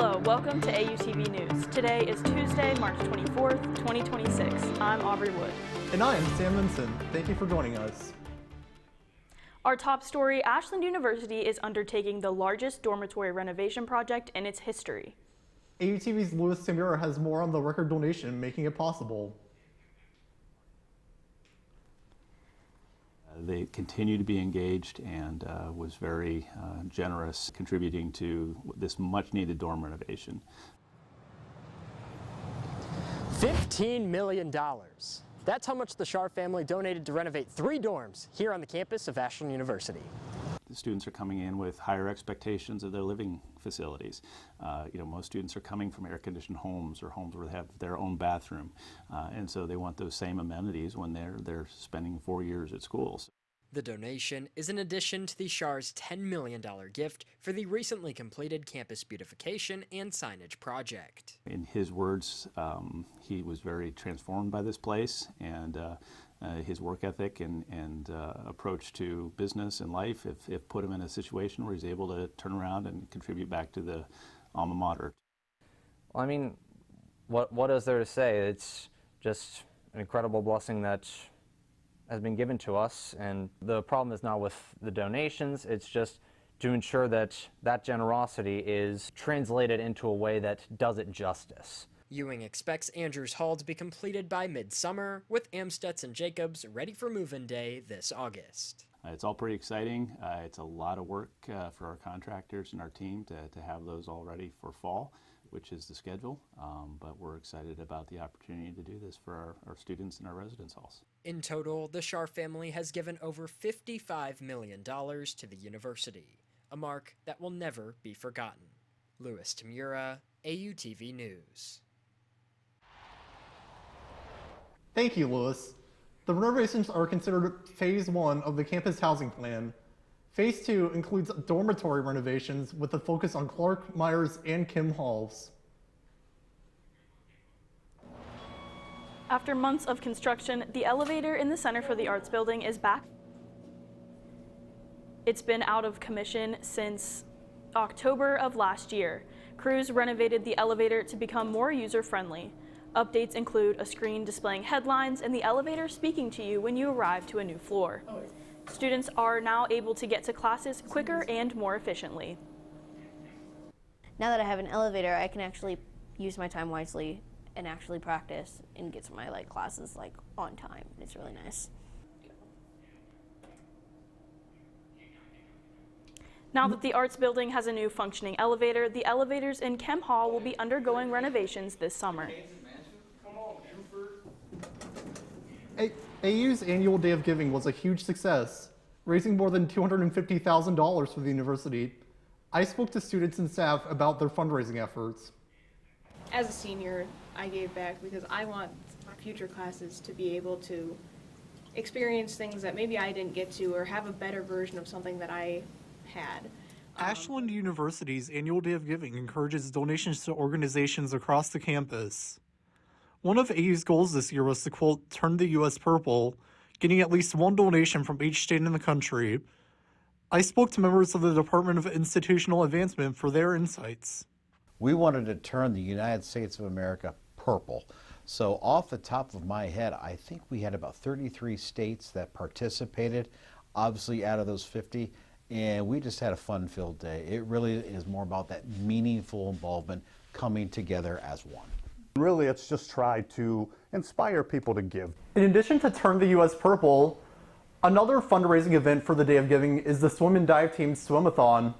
Hello, welcome to AUTV News. Today is Tuesday, March 24th, 2026. I'm Aubrey Wood. And I am Sam Vinson. Thank you for joining us. Our top story, Ashland University is undertaking the largest dormitory renovation project in its history. AUTV's Louis Tamura has more on the record donation making it possible. They continue to be engaged and was very generous contributing to this much needed dorm renovation. $15 million. That's how much the Shar family donated to renovate 3 dorms here on the campus of Ashland University. The students are coming in with higher expectations of their living facilities. Most students are coming from air-conditioned homes or homes where they have their own bathroom, and so they want those same amenities when they're spending 4 years at schools. The donation is in addition to the Shar's $10 million gift for the recently completed campus beautification and signage project. In his words, he was very transformed by this place, and his work ethic and approach to business and life have put him in a situation where he's able to turn around and contribute back to the alma mater. Well, I mean, what is there to say? It's just an incredible blessing that has been given to us, and the problem is not with the donations, it's just to ensure that that generosity is translated into a way that does it justice. Ewing expects Andrews Hall to be completed by midsummer, with Amstutz and Jacobs ready for move-in day this August. It's all pretty exciting. It's a lot of work for our contractors and our team to have those all ready for fall, which is the schedule, but we're excited about the opportunity to do this for our students in our residence halls. In total, the Shar family has given over $55 million to the university, a mark that will never be forgotten. Louis Tamura, AUTV News. Thank you, Louis. The renovations are considered Phase 1 of the campus housing plan. Phase 2 includes dormitory renovations with a focus on Clark, Myers, and Kim halls. After months of construction, the elevator in the Center for the Arts building is back. It's been out of commission since October of last year. Crews renovated the elevator to become more user-friendly. Updates include a screen displaying headlines and the elevator speaking to you when you arrive to a new floor. Students are now able to get to classes quicker and more efficiently. Now that I have an elevator, I can actually use my time wisely and actually practice and get to my classes on time. It's really nice. Now that the Arts building has a new functioning elevator, the elevators in Chem Hall will be undergoing renovations this summer. AU's annual Day of Giving was a huge success, raising more than $250,000 for the university. I spoke to students and staff about their fundraising efforts. As a senior, I gave back because I want future classes to be able to experience things that maybe I didn't get to or have a better version of something that I had. Ashland University's annual Day of Giving encourages donations to organizations across the campus. One of AU's goals this year was to, quote, turn the U.S. purple, getting at least one donation from each state in the country. I spoke to members of the Department of Institutional Advancement for their insights. We wanted to turn the United States of America purple. So off the top of my head, I think we had about 33 states that participated, obviously out of those 50, and we just had a fun-filled day. It really is more about that meaningful involvement coming together as one. Really, it's just try to inspire people to give. In addition to Turn the U.S. Purple, another fundraising event for the Day of Giving is the swim and dive team swim-a-thon,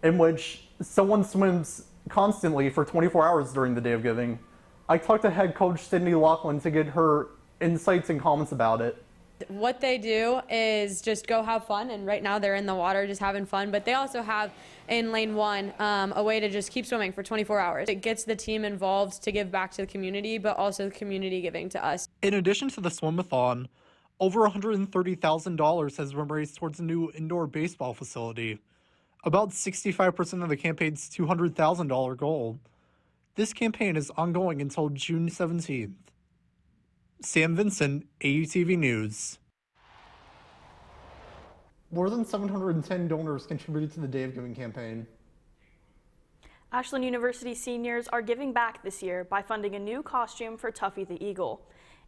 in which someone swims constantly for 24 hours during the Day of Giving. I talked to head coach Sydney Laughlin to get her insights and comments about it. What they do is just go have fun, and right now they're in the water just having fun, but they also have in lane 1 a way to just keep swimming for 24 hours. It gets the team involved to give back to the community, but also the community giving to us. In addition to the swim-a-thon, over $130,000 has been raised towards a new indoor baseball facility, about 65% of the campaign's $200,000 goal. This campaign is ongoing until June 17th. Sam Vincent, AUTV News. More than 710 donors contributed to the Day of Giving campaign. Ashland University seniors are giving back this year by funding a new costume for Tuffy the Eagle.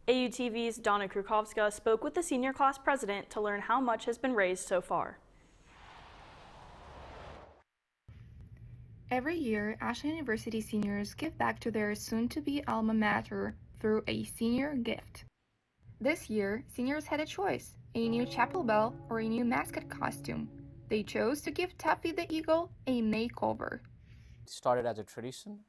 AUTV's Donna Krukowska spoke with the senior class president to learn how much has been raised so far. Every year, Ashland University seniors give back to their soon-to-be alma mater through a senior gift. This year, seniors had a choice, a new chapel bell or a new mascot costume. They chose to give Tuffy the Eagle a makeover. It started as a tradition.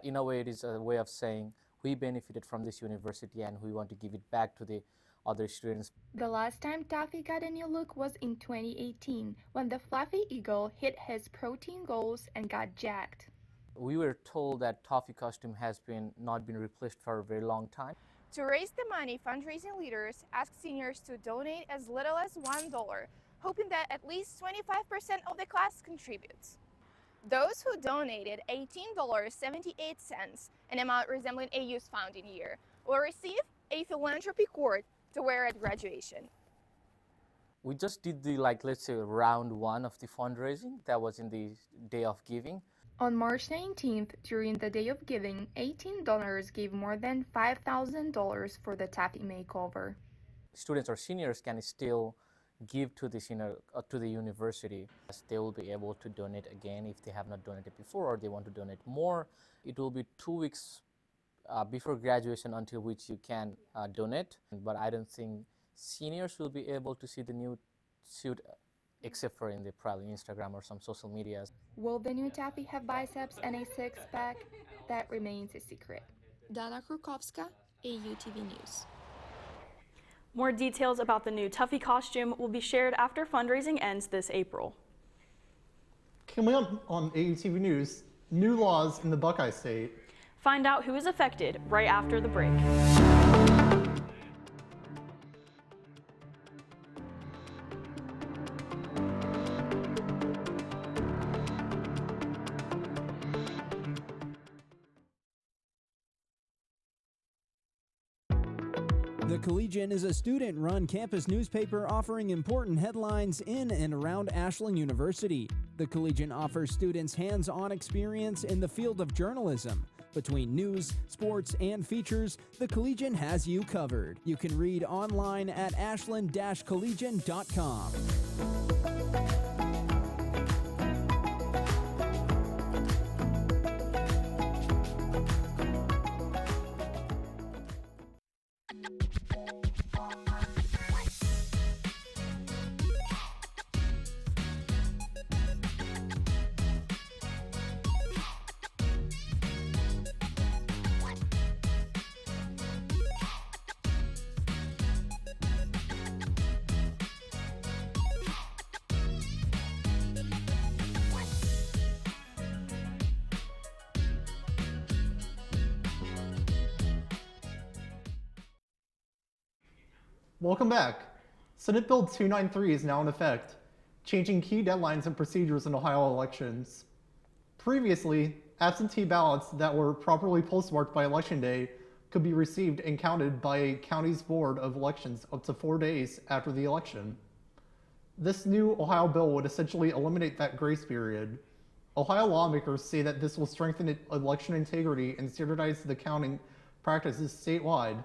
In a way, it is a way of saying we benefited from this university and we want to give it back to the other students. The last time Tuffy got a new look was in 2018, when the fluffy eagle hit his protein goals and got jacked. We were told that Tuffy costume has not been replaced for a very long time. To raise the money, fundraising leaders asked seniors to donate as little as $1, hoping that at least 25% of the class contributes. Those who donated $18.78, an amount resembling AU's founding year, will receive a philanthropy cord to wear at graduation. We just did the, let's say, round one of the fundraising. That was in the day of giving. On March 19th, during the Day of Giving, 18 donors gave more than $5,000 for the Tuffy makeover. Students or seniors can still give to the university. They will be able to donate again if they have not donated before or they want to donate more. It will be 2 weeks before graduation until which you can donate. But I don't think seniors will be able to see the new suit except for in the probably Instagram or some social media. Will the new Tuffy have biceps and a six-pack? That remains a secret. Donna Krukowska, AUTV News. More details about the new Tuffy costume will be shared after fundraising ends this April. Coming up on AUTV News, new laws in the Buckeye State. Find out who is affected right after the break. The Collegian is a student-run campus newspaper offering important headlines in and around Ashland University. The Collegian offers students hands-on experience in the field of journalism. Between news, sports, and features, the Collegian has you covered. You can read online at ashland-collegian.com. Welcome back. Senate Bill 293 is now in effect, changing key deadlines and procedures in Ohio elections. Previously, absentee ballots that were properly postmarked by Election Day could be received and counted by a county's Board of Elections up to 4 days after the election. This new Ohio bill would essentially eliminate that grace period. Ohio lawmakers say that this will strengthen election integrity and standardize the counting practices statewide.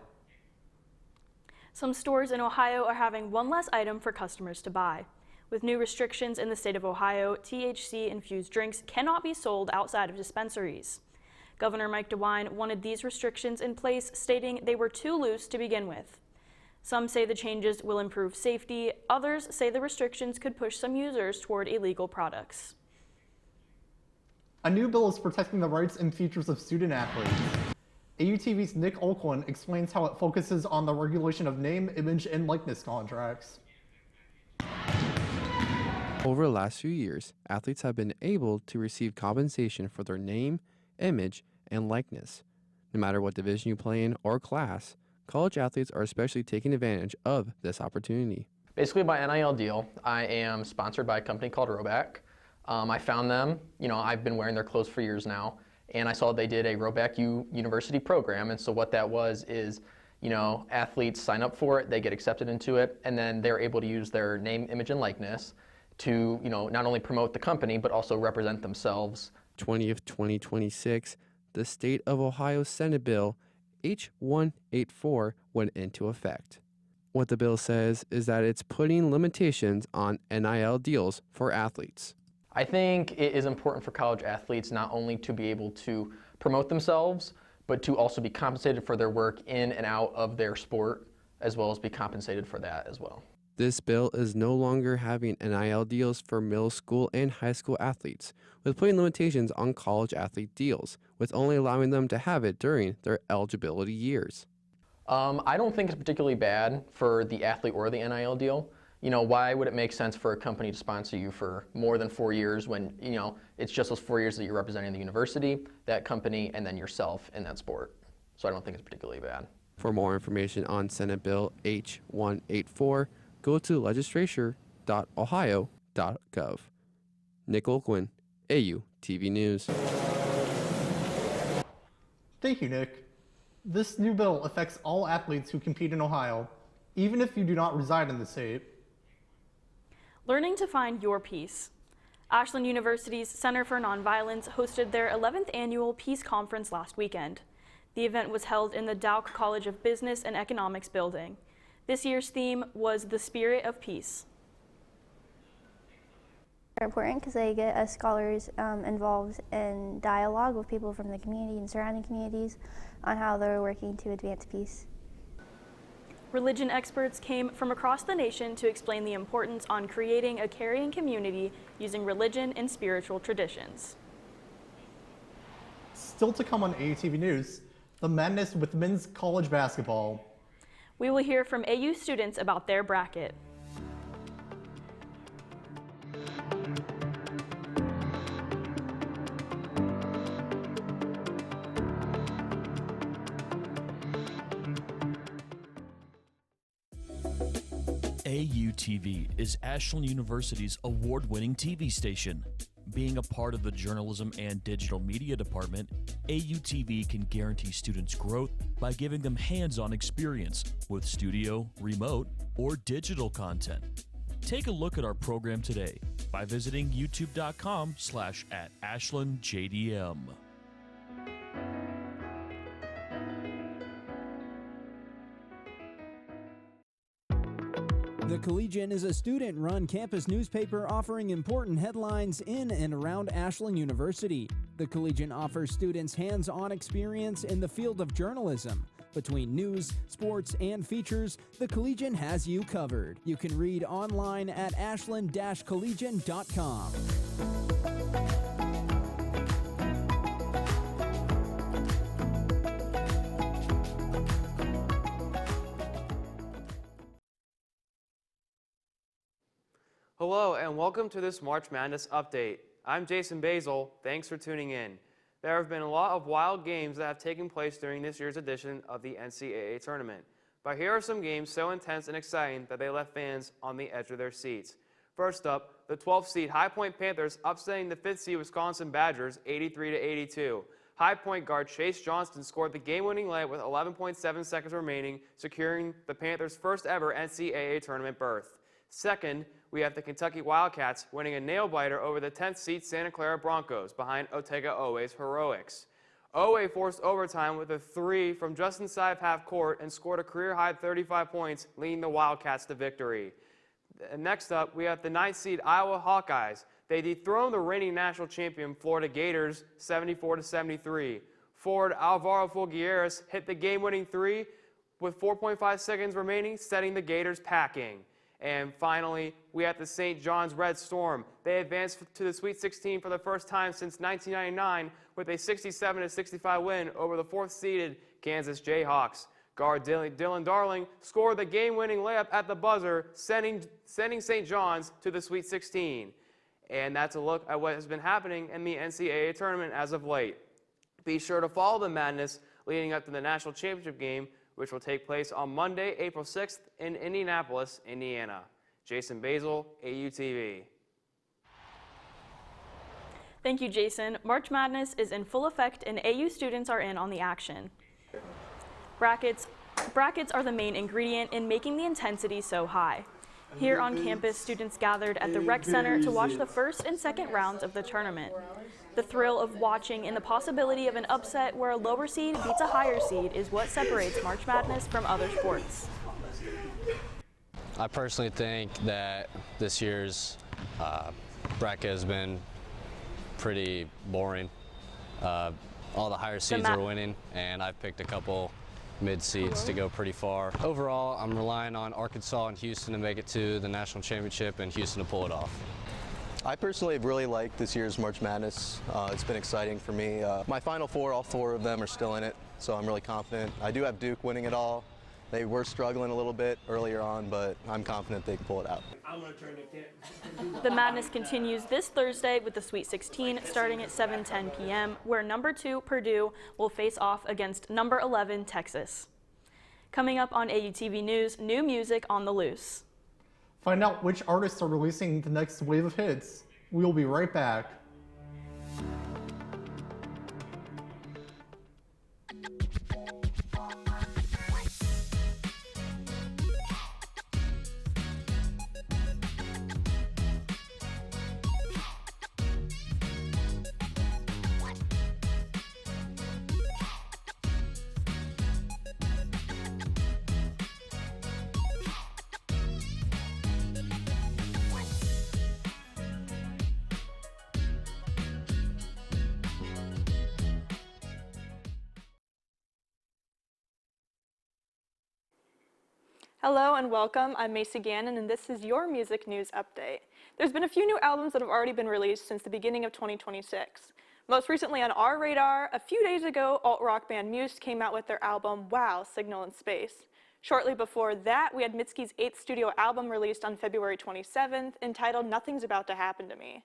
Some stores in Ohio are having one less item for customers to buy. With new restrictions in the state of Ohio, THC-infused drinks cannot be sold outside of dispensaries. Governor Mike DeWine wanted these restrictions in place, stating they were too loose to begin with. Some say the changes will improve safety. Others say the restrictions could push some users toward illegal products. A new bill is protecting the rights and futures of student athletes. AUTV's Nick Olquin explains how it focuses on the regulation of name, image, and likeness contracts. Over the last few years, athletes have been able to receive compensation for their name, image, and likeness. No matter what division you play in or class, college athletes are especially taking advantage of this opportunity. Basically, by NIL deal, I am sponsored by a company called Roback. I found them, I've been wearing their clothes for years now. And I saw they did a Roback University program, and so what that was is, athletes sign up for it, they get accepted into it, and then they're able to use their name, image, and likeness to, not only promote the company, but also represent themselves 20th, 2026, the State of Ohio Senate Bill H184 went into effect. What the bill says is that it's putting limitations on NIL deals for athletes. I think it is important for college athletes not only to be able to promote themselves, but to also be compensated for their work in and out of their sport, as well as be compensated for that as well. This bill is no longer having NIL deals for middle school and high school athletes, with putting limitations on college athlete deals, with only allowing them to have it during their eligibility years. I don't think it's particularly bad for the athlete or the NIL deal. You know, why would it make sense for a company to sponsor you for more than 4 years when, you know, it's just those 4 years that you're representing the university, that company, and then yourself in that sport? So I don't think it's particularly bad. For more information on Senate Bill H184, go to legislature.ohio.gov. Nick Olquin, AUTV News. Thank you, Nick. This new bill affects all athletes who compete in Ohio, even if you do not reside in the state. Learning to find your peace. Ashland University's Center for Nonviolence hosted their 11th annual Peace Conference last weekend. The event was held in the Dauch College of Business and Economics building. This year's theme was the spirit of peace. They're important because they get us scholars involved in dialogue with people from the community and surrounding communities on how they're working to advance peace. Religion experts came from across the nation to explain the importance on creating a caring community using religion and spiritual traditions. Still to come on AUTV News, the madness with men's college basketball. We will hear from AU students about their bracket. AUTV is Ashland University's award-winning TV station. Being a part of the journalism and digital media department, AUTV can guarantee students growth by giving them hands-on experience with studio, remote, or digital content. Take a look at our program today by visiting youtube.com/@AshlandJDM. The Collegian is a student-run campus newspaper offering important headlines in and around Ashland University. The Collegian offers students hands-on experience in the field of journalism. Between news, sports, and features, the Collegian has you covered. You can read online at ashland-collegian.com. Hello and welcome to this March Madness update. I'm Jason Basil. Thanks for tuning in. There have been a lot of wild games that have taken place during this year's edition of the NCAA tournament. But here are some games so intense and exciting that they left fans on the edge of their seats. First up, the 12th seed High Point Panthers upsetting the 5th seed Wisconsin Badgers 83-82. High Point guard Chase Johnston scored the game-winning layup with 11.7 seconds remaining, securing the Panthers' first ever NCAA tournament berth. Second, we have the Kentucky Wildcats winning a nail-biter over the 10th seed Santa Clara Broncos behind Otega Owe's heroics. Owe forced overtime with a three from just inside half court and scored a career-high 35 points, leading the Wildcats to victory. And next up, we have the 9th seed Iowa Hawkeyes. They dethroned the reigning national champion Florida Gators 74-73. Forward Alvaro Fulgueres hit the game-winning three with 4.5 seconds remaining, setting the Gators packing. And finally, we have the St. John's Red Storm. They advanced to the Sweet 16 for the first time since 1999 with a 67-65 win over the 4th-seeded Kansas Jayhawks. Guard Dylan Darling scored the game-winning layup at the buzzer, sending St. John's to the Sweet 16. And that's a look at what has been happening in the NCAA tournament as of late. Be sure to follow the madness leading up to the national championship game, which will take place on Monday, April 6th in Indianapolis, Indiana. Jason Basil, AUTV. Thank you, Jason. March Madness is in full effect and AU students are in on the action. Brackets are the main ingredient in making the intensity so high. Here on campus, students gathered at the rec center to watch the first and second rounds of the tournament. The thrill of watching and the possibility of an upset where a lower seed beats a higher seed is what separates March Madness from other sports. I personally think that this year's bracket has been pretty boring. All the higher seeds are winning, and I've picked a couple mid seeds to go pretty far. Overall, I'm relying on Arkansas and Houston to make it to the national championship and Houston to pull it off. I personally have really liked this year's March Madness. It's been exciting for me. My Final Four, all four of them are still in it, so I'm really confident. I do have Duke winning it all. They were struggling a little bit earlier on, but I'm confident they can pull it out. The madness continues this Thursday with the Sweet 16 starting at 7:10 p.m., where number 2 Purdue will face off against number 11 Texas. Coming up on AUTV News, new music on the loose. Find out which artists are releasing the next wave of hits. We will be right back. Hello and welcome, I'm Macy Gannon and this is your music news update. There's been a few new albums that have already been released since the beginning of 2026. Most recently on our radar, a few days ago, alt-rock band Muse came out with their album, Wow, Signal in Space. Shortly before that, we had Mitski's 8th studio album released on February 27th, entitled Nothing's About to Happen to Me.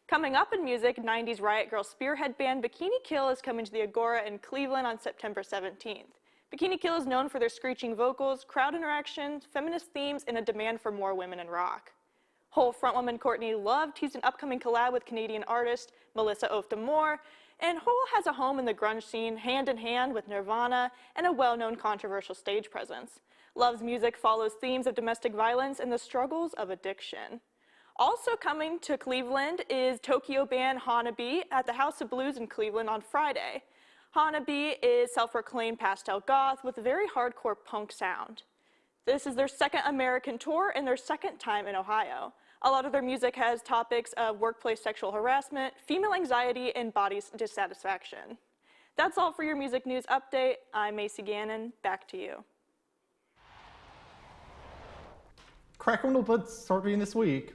Coming up in music, 90s Riot Grrrl spearhead band Bikini Kill is coming to the Agora in Cleveland on September 17th. Bikini Kill is known for their screeching vocals, crowd interactions, feminist themes, and a demand for more women in rock. Hole frontwoman Courtney Love teased an upcoming collab with Canadian artist Melissa Moore, and Hole has a home in the grunge scene hand in hand with Nirvana and a well-known controversial stage presence. Love's music follows themes of domestic violence and the struggles of addiction. Also coming to Cleveland is Tokyo band Hanabi at the House of Blues in Cleveland on Friday. Hanabi is self-proclaimed pastel goth with a very hardcore punk sound. This is their second American tour and their second time in Ohio. A lot of their music has topics of workplace sexual harassment, female anxiety, and body dissatisfaction. That's all for your music news update. I'm Macy Gannon. Back to you. Crack window books starting this week.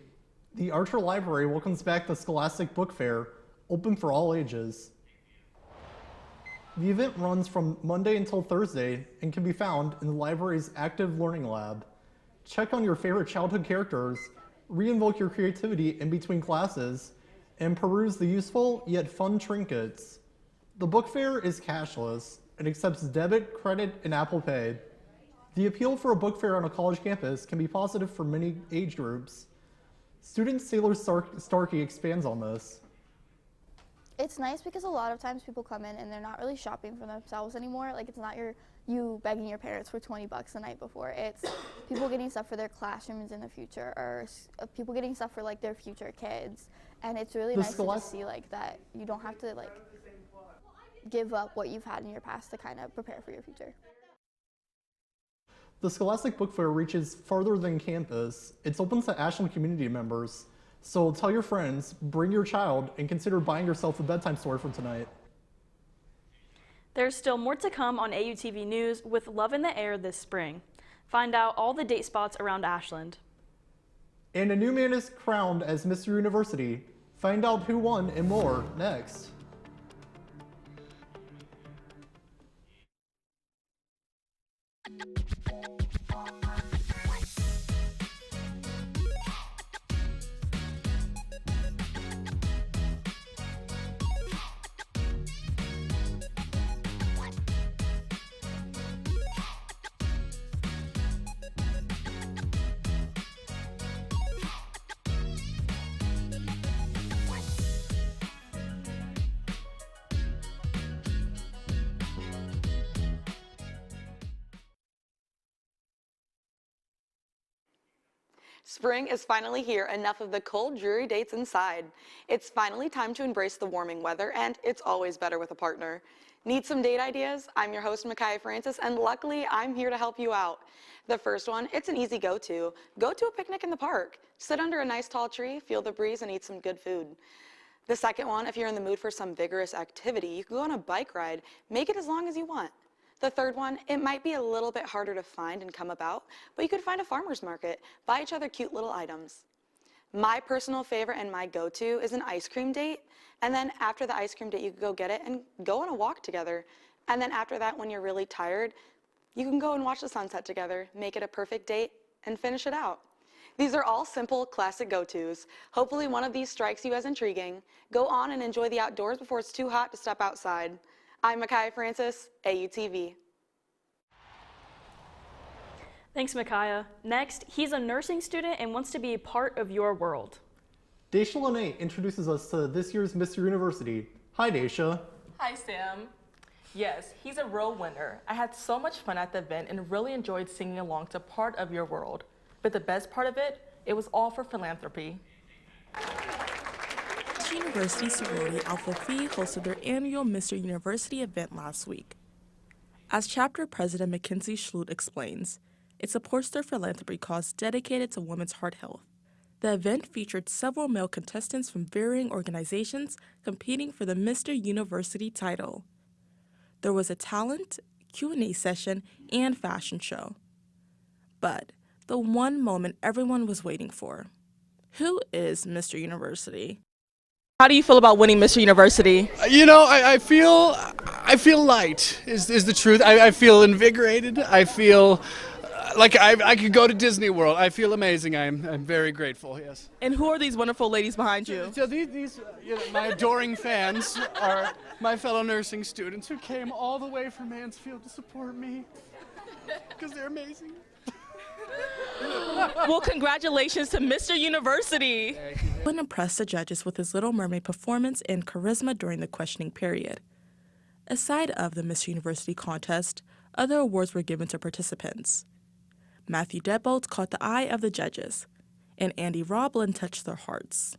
The Archer Library welcomes back the Scholastic Book Fair, open for all ages. The event runs from Monday until Thursday and can be found in the library's Active Learning Lab. Check on your favorite childhood characters, re-invoke your creativity in between classes, and peruse the useful yet fun trinkets. The book fair is cashless and accepts debit, credit, and Apple Pay. The appeal for a book fair on a college campus can be positive for many age groups. Student Sailor Starkey expands on this. It's nice because a lot of times people come in and they're not really shopping for themselves anymore. Like, it's not you begging your parents for $20 the night before. It's people getting stuff for their classrooms in the future, or people getting stuff for like their future kids. And it's really nice to just see like that you don't have to like give up what you've had in your past to kind of prepare for your future. The Scholastic Book Fair reaches farther than campus. It's open to Ashland community members. So tell your friends, bring your child, and consider buying yourself a bedtime story for tonight. There's still more to come on AUTV News with Love in the Air this spring. Find out all the date spots around Ashland. And a new man is crowned as Mr. University. Find out who won and more next. Spring is finally here, enough of the cold, dreary dates inside. It's finally time to embrace the warming weather, and it's always better with a partner. Need some date ideas? I'm your host, Micaiah Francis, and luckily I'm here to help you out. The first one, it's an easy go-to. Go to a picnic in the park. Sit under a nice tall tree, feel the breeze, and eat some good food. The second one, if you're in the mood for some vigorous activity, you can go on a bike ride. Make it as long as you want. The third one, it might be a little bit harder to find and come about, but you could find a farmer's market. Buy each other cute little items. My personal favorite and my go-to is an ice cream date. And then after the ice cream date, you can go get it and go on a walk together. And then after that, when you're really tired, you can go and watch the sunset together, make it a perfect date, and finish it out. These are all simple, classic go-tos. Hopefully one of these strikes you as intriguing. Go on and enjoy the outdoors before it's too hot to step outside. I'm Micaiah Francis, AUTV. Thanks, Micaiah. Next, he's a nursing student and wants to be a part of your world. Daisha Lene introduces us to this year's Mr. University. Hi, Daisha. Hi, Sam. Yes, he's a real winner. I had so much fun at the event and really enjoyed singing along to Part of Your World. But the best part of it, it was all for philanthropy. University sorority Alpha Phi hosted their annual Mr. University event last week. As chapter president Mackenzie Schlut explains, it supports their philanthropy cause dedicated to women's heart health. The event featured several male contestants from varying organizations competing for the Mr. University title. There was a talent, Q&A session, and fashion show. But the one moment everyone was waiting for. Who is Mr. University? How do you feel about winning Mr. University? You know, I feel light is the truth. I feel invigorated. I feel like I could go to Disney World. I feel amazing. I'm very grateful, yes. And who are these wonderful ladies behind you? So these my adoring fans are my fellow nursing students who came all the way from Mansfield to support me because they're amazing. Well, congratulations to Mr. University. Owen impressed the judges with his Little Mermaid performance and charisma during the questioning period. Aside of the Mr. University contest, other awards were given to participants. Matthew Debolt caught the eye of the judges, and Andy Roblin touched their hearts.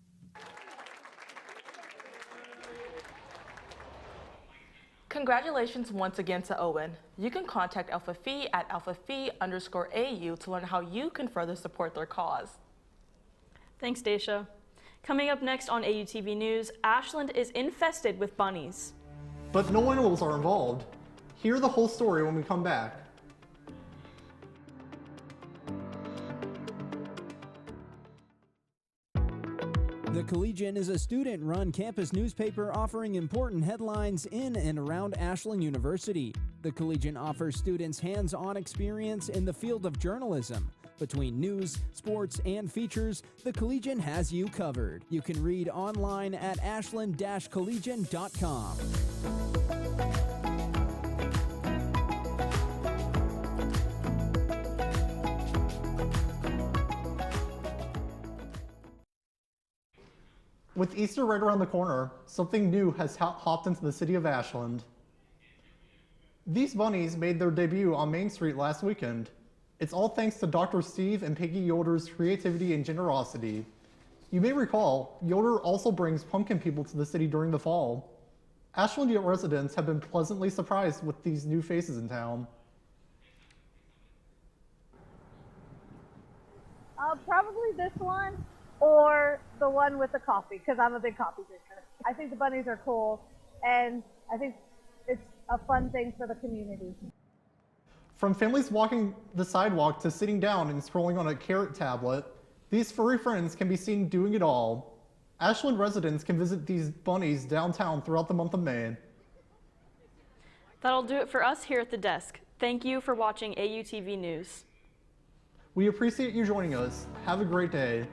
Congratulations once again to Owen. You can contact Alpha Phi at alphaphi_AU to learn how you can further support their cause. Thanks, Daisha. Coming up next on AUTV News, Ashland is infested with bunnies. But no animals are involved. Hear the whole story when we come back. The Collegian is a student-run campus newspaper offering important headlines in and around Ashland University. The Collegian offers students hands-on experience in the field of journalism. Between news, sports, and features, the Collegian has you covered. You can read online at ashland-collegian.com. With Easter right around the corner, something new has hopped into the city of Ashland. These bunnies made their debut on Main Street last weekend. It's all thanks to Dr. Steve and Peggy Yoder's creativity and generosity. You may recall, Yoder also brings pumpkin people to the city during the fall. Ashland residents have been pleasantly surprised with these new faces in town. Probably this one or the one with the coffee, because I'm a big coffee drinker. I think the bunnies are cool, and I think it's a fun thing for the community. From families walking the sidewalk to sitting down and scrolling on a carrot tablet, these furry friends can be seen doing it all. Ashland residents can visit these bunnies downtown throughout the month of May. That'll do it for us here at the desk. Thank you for watching AUTV News. We appreciate you joining us. Have a great day.